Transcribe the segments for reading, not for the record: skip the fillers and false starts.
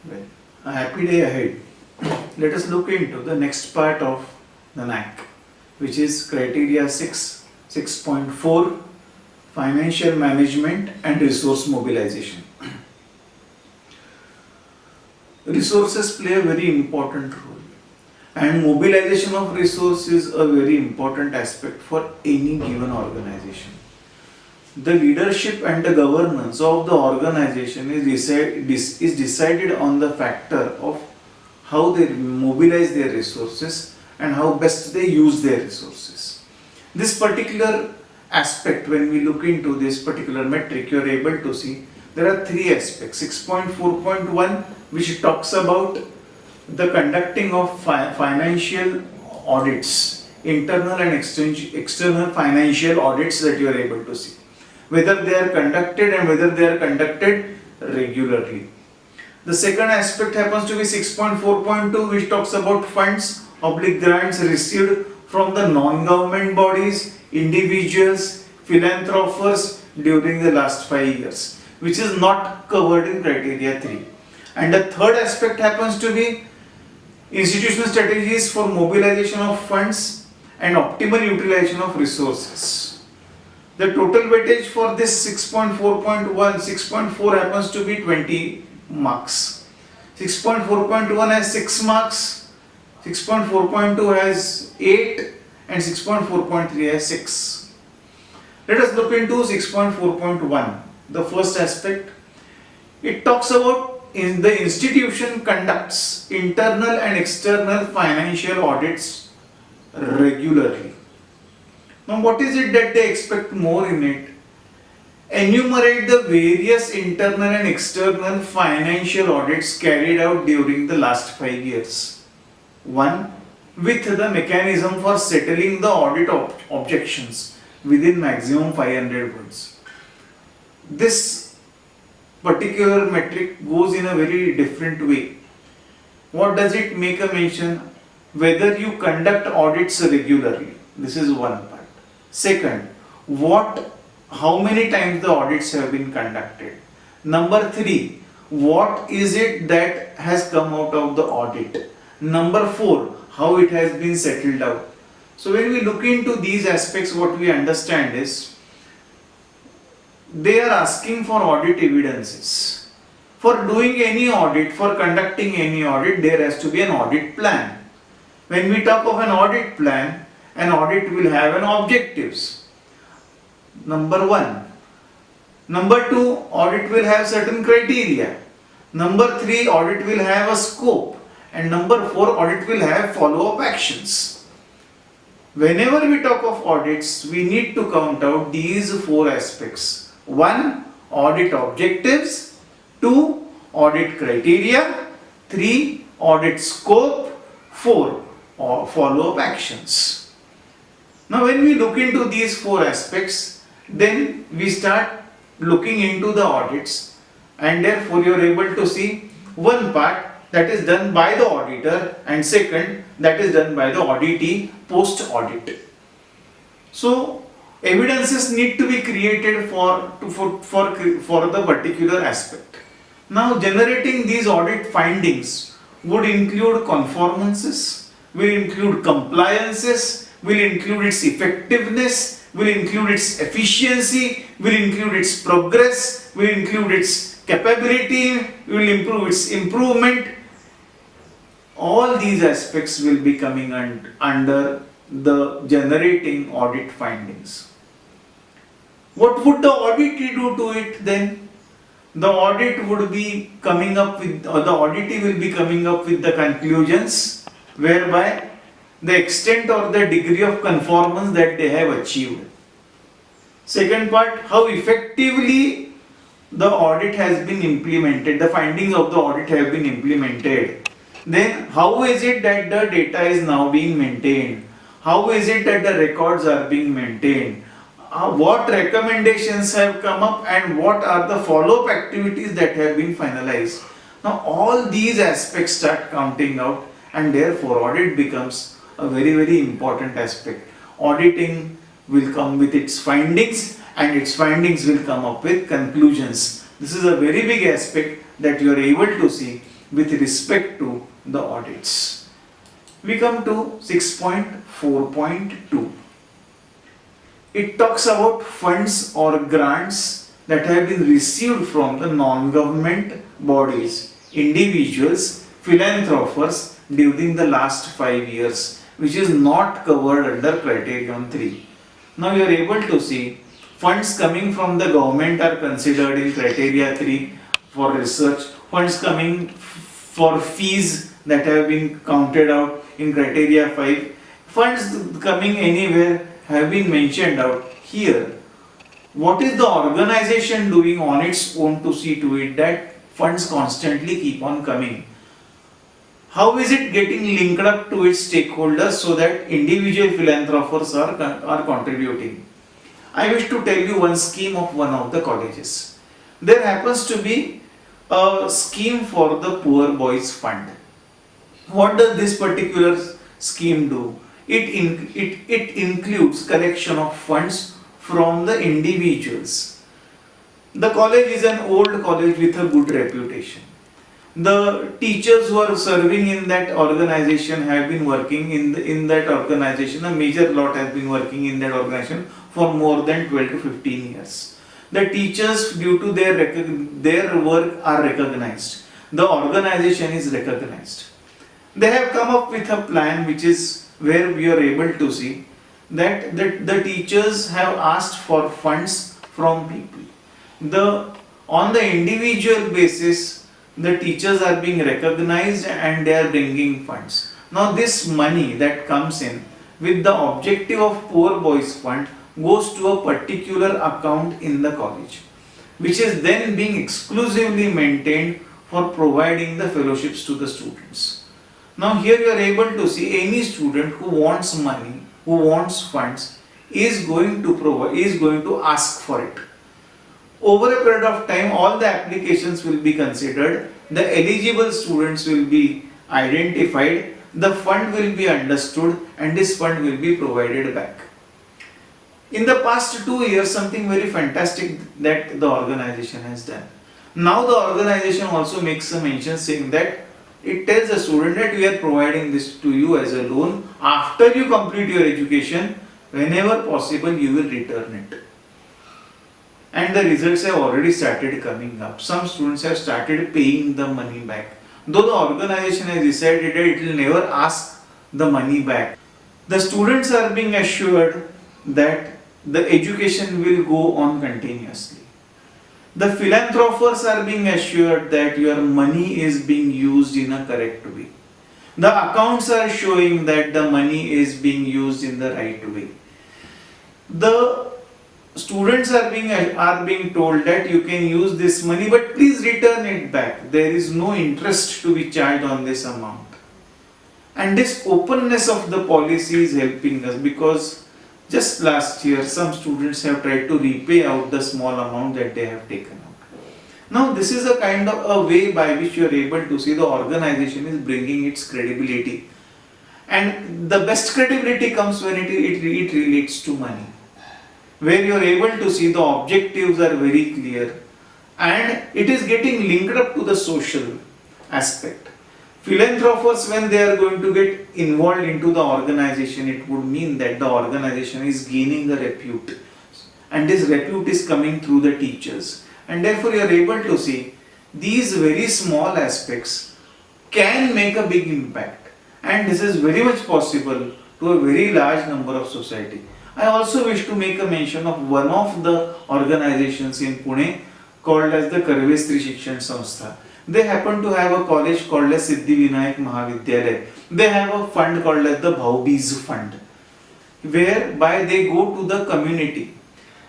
Well, a happy day ahead. Let us look into the next part of the NAC, which is criteria 6.4 financial management and resource mobilization. Resources play a very important role, and mobilization of resources is a very important aspect for any given organization. The leadership and the governance of the organization is decided on the factor of how they mobilize their resources and how best they use their resources. This particular aspect, when we look into this particular metric, you are able to see there are three aspects. 6.4.1, which talks about the conducting of financial audits, internal and external financial audits that you are able to see, whether they are conducted and whether they are conducted regularly. The second aspect happens to be 6.4.2, which talks about funds grants received from the non-government bodies, individuals, philanthropists during the last 5 years, which is not covered in criteria 3. And the third aspect happens to be institutional strategies for mobilization of funds and optimal utilization of resources. The total weightage for this 6.4.1, 6.4 happens to be 20 marks. 6.4.1 has 6 marks, 6.4.2 has 8 and 6.4.3 has 6. Let us look into 6.4.1. The first aspect, it talks about the institution conducts internal and external financial audits regularly. Now, what is it that they expect more in it? Enumerate the various internal and external financial audits carried out during the last 5 years. 1. With the mechanism for settling the audit objections within maximum 500 words. This particular metric goes in a very different way. What does it make a mention? Whether you conduct audits regularly. This is one part. Second, how many times the audits have been conducted. Number 3, what is it that has come out of the audit. Number 4, how it has been settled out. So when we look into these aspects, what we understand is they are asking for audit evidences. For doing any audit, for conducting any audit, there has to be an audit plan. When we talk of an audit plan, an audit will have an objectives. Number 1. Number 2, audit will have certain criteria. Number 3, audit will have a scope. And number 4, audit will have follow-up actions. Whenever we talk of audits, we need to count out these 4 aspects. 1. Audit objectives. 2. Audit criteria. 3. Audit scope. 4. Follow-up actions. Now when we look into these 4 aspects, then we start looking into the audits, and therefore you are able to see one part that is done by the auditor and second that is done by the auditee post audit. So evidences need to be created for the particular aspect. Now generating these audit findings would include conformances, will include compliances, will include its effectiveness, will include its efficiency, will include its progress, will include its capability, will improve its improvement. All these aspects will be coming under the generating audit findings. What would the auditee do to it then? The audit would be coming up with, or the auditee will be coming up with the conclusions whereby the extent or the degree of conformance that they have achieved. Second part, how effectively the audit has been implemented, the findings of the audit have been implemented. Then how is it that the data is now being maintained? How is it that the records are being maintained? What recommendations have come up and what are the follow-up activities that have been finalized? Now all these aspects start counting out, and therefore audit becomes a very, very important aspect. Auditing will come with its findings and its findings will come up with conclusions. This is a very big aspect that you are able to see with respect to the audits. We come to 6.4.2. It talks about funds or grants that have been received from the non-government bodies, individuals, philanthropists during the last 5 years, which is not covered under criterion 3. Now you are able to see funds coming from the government are considered in criteria 3 for research, funds coming for fees that have been counted out in criteria 5, funds coming anywhere have been mentioned out here. What is the organization doing on its own to see to it that funds constantly keep on coming? How is it getting linked up to its stakeholders so that individual philanthropists are contributing? I wish to tell you one scheme of one of the colleges. There happens to be a scheme for the Poor Boys Fund. What does this particular scheme do? It includes collection of funds from the individuals. The college is an old college with a good reputation. The teachers who are serving in that organization have been working in that organization, a major lot has been working in that organization for more than 12 to 15 years. The teachers, due to their work, are recognized. The organization is recognized. They have come up with a plan which is where we are able to see that the teachers have asked for funds from people. On the individual basis, the teachers are being recognized and they are bringing funds. Now this money that comes in with the objective of Poor Boys Fund goes to a particular account in the college, which is then being exclusively maintained for providing the fellowships to the students. Now here you are able to see any student who wants money, who wants funds, is going to ask for it. Over a period of time, all the applications will be considered, the eligible students will be identified, the fund will be understood, and this fund will be provided back. In the past 2 years, something very fantastic that the organization has done. Now the organization also makes a mention saying that it tells the student that we are providing this to you as a loan. After you complete your education, whenever possible, you will return it. And the results have already started coming up. Some students have started paying the money back. Though the organization has decided that it will never ask the money back, the students are being assured that the education will go on continuously. The philanthropists are being assured that your money is being used in a correct way. The accounts are showing that the money is being used in the right way. The students are being told that you can use this money, but please return it back. There is no interest to be charged on this amount. And this openness of the policy is helping us, because just last year some students have tried to repay out the small amount that they have taken out. Now this is a kind of a way by which you are able to see the organization is bringing its credibility. And the best credibility comes when it relates to money, where you are able to see the objectives are very clear and it is getting linked up to the social aspect. Philanthropists, when they are going to get involved into the organization, it would mean that the organization is gaining a repute, and this repute is coming through the teachers, and therefore you are able to see these very small aspects can make a big impact, and this is very much possible to a very large number of society. I also wish to make a mention of one of the organizations in Pune called as the Karvestri Shikshan Samstha. They happen to have a college called as Siddhi Vinayak Mahavidyalaya. They have a fund called as the Bhaubeej Fund, whereby they go to the community.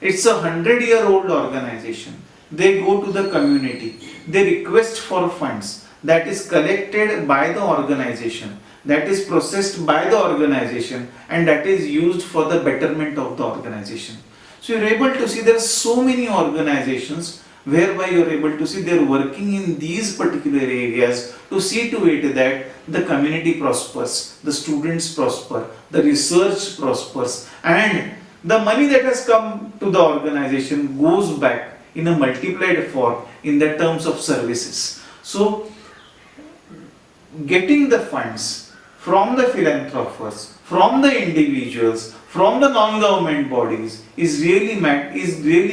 It's a 100-year-old organization. They go to the community. They request for funds that is collected by the organization, that is processed by the organization, and that is used for the betterment of the organization. So you're able to see there are so many organizations whereby you're able to see they're working in these particular areas to see to it that the community prospers, the students prosper, the research prospers, and the money that has come to the organization goes back in a multiplied form in the terms of services. So getting the funds from the philanthropists, from the individuals, from the non-government bodies is really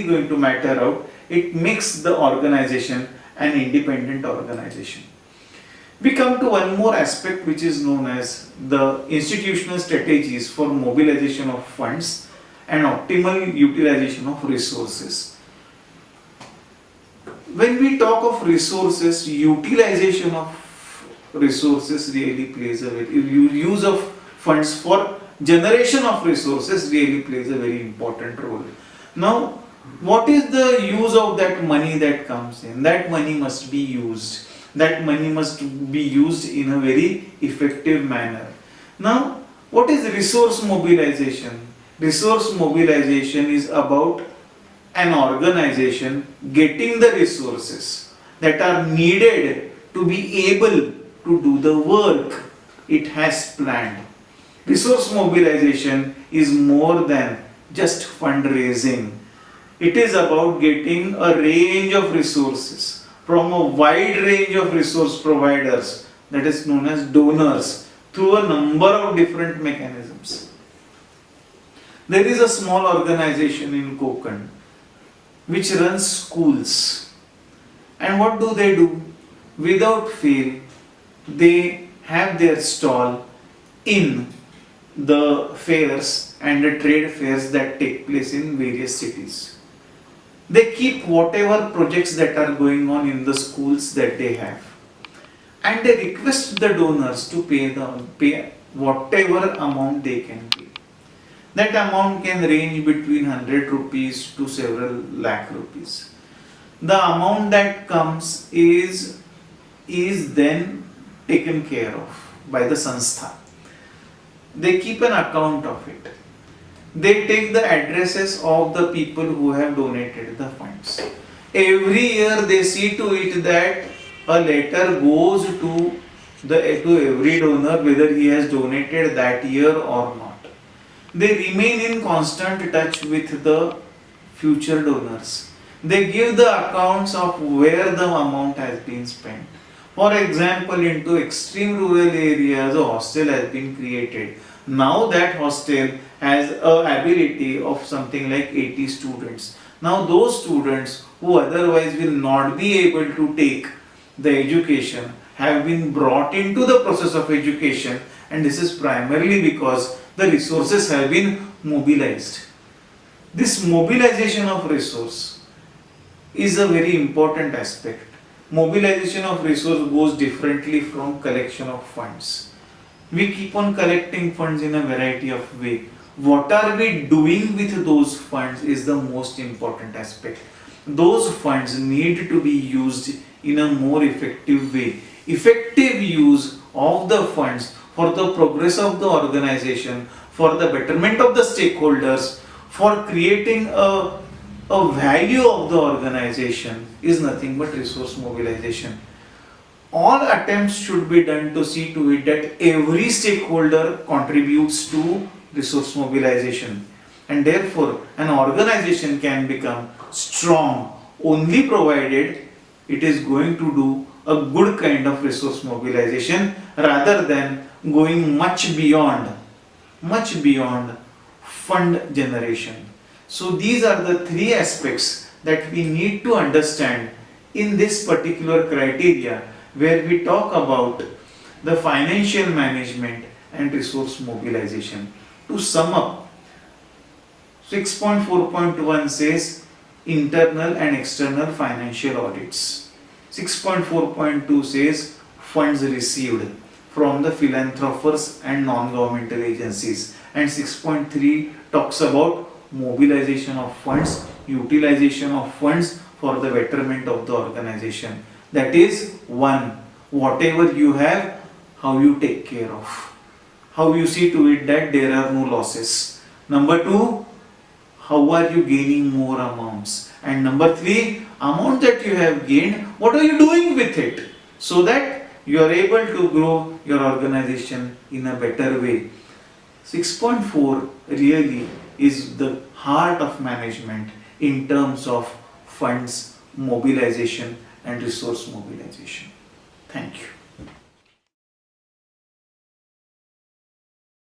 going to matter out. It makes the organization an independent organization. We come to one more aspect which is known as the institutional strategies for mobilization of funds and optimal utilization of resources. When we talk of resources, utilization of resources really plays a very, use of funds for generation of resources really plays a very important role. Now, what is the use of that money that comes in? That money must be used. That money must be used in a very effective manner. Now, what is resource mobilization? Resource mobilization is about an organization getting the resources that are needed to be able to do the work it has planned. Resource mobilization is more than just fundraising. It is about getting a range of resources from a wide range of resource providers, that is known as donors, through a number of different mechanisms. There is a small organization in Konkan which runs schools. And what do? Without fail, they have their stall in the fairs and the trade fairs that take place in various cities. They keep whatever projects that are going on in the schools that they have, and they request the donors to pay whatever amount they can pay. That amount can range between 100 rupees to several lakh rupees. The amount that comes is then taken care of by the sanstha. They keep an account of it. They take the addresses of the people who have donated the funds. Every year they see to it that a letter goes to every donor whether he has donated that year or not. They remain in constant touch with the future donors. They give the accounts of where the amount has been spent. For example, into extreme rural areas, a hostel has been created. Now that hostel has an ability of something like 80 students. Now those students who otherwise will not be able to take the education have been brought into the process of education, and this is primarily because the resources have been mobilized. This mobilization of resource is a very important aspect. Mobilization of resource goes differently from collection of funds. We keep on collecting funds in a variety of ways. What are we doing with those funds is the most important aspect. Those funds need to be used in a more effective way. Effective use of the funds for the progress of the organization, for the betterment of the stakeholders, for creating a value of the organization is nothing but resource mobilization. All attempts should be done to see to it that every stakeholder contributes to resource mobilization, and therefore an organization can become strong only provided it is going to do a good kind of resource mobilization rather than going much beyond fund generation. So these are the three aspects that we need to understand in this particular criteria where we talk about the financial management and resource mobilization. To sum up, 6.4.1 says internal and external financial audits. 6.4.2 says funds received from the philanthropists and non-governmental agencies, and 6.3 talks about mobilization of funds, utilization of funds for the betterment of the organization. That is, one, whatever you have, how you take care of, how you see to it that there are no losses. Number two, how are you gaining more amounts? And number three, amount that you have gained, what are you doing with it so that you are able to grow your organization in a better way. 6.4 really is the heart of management in terms of funds mobilization and resource mobilization. Thank you.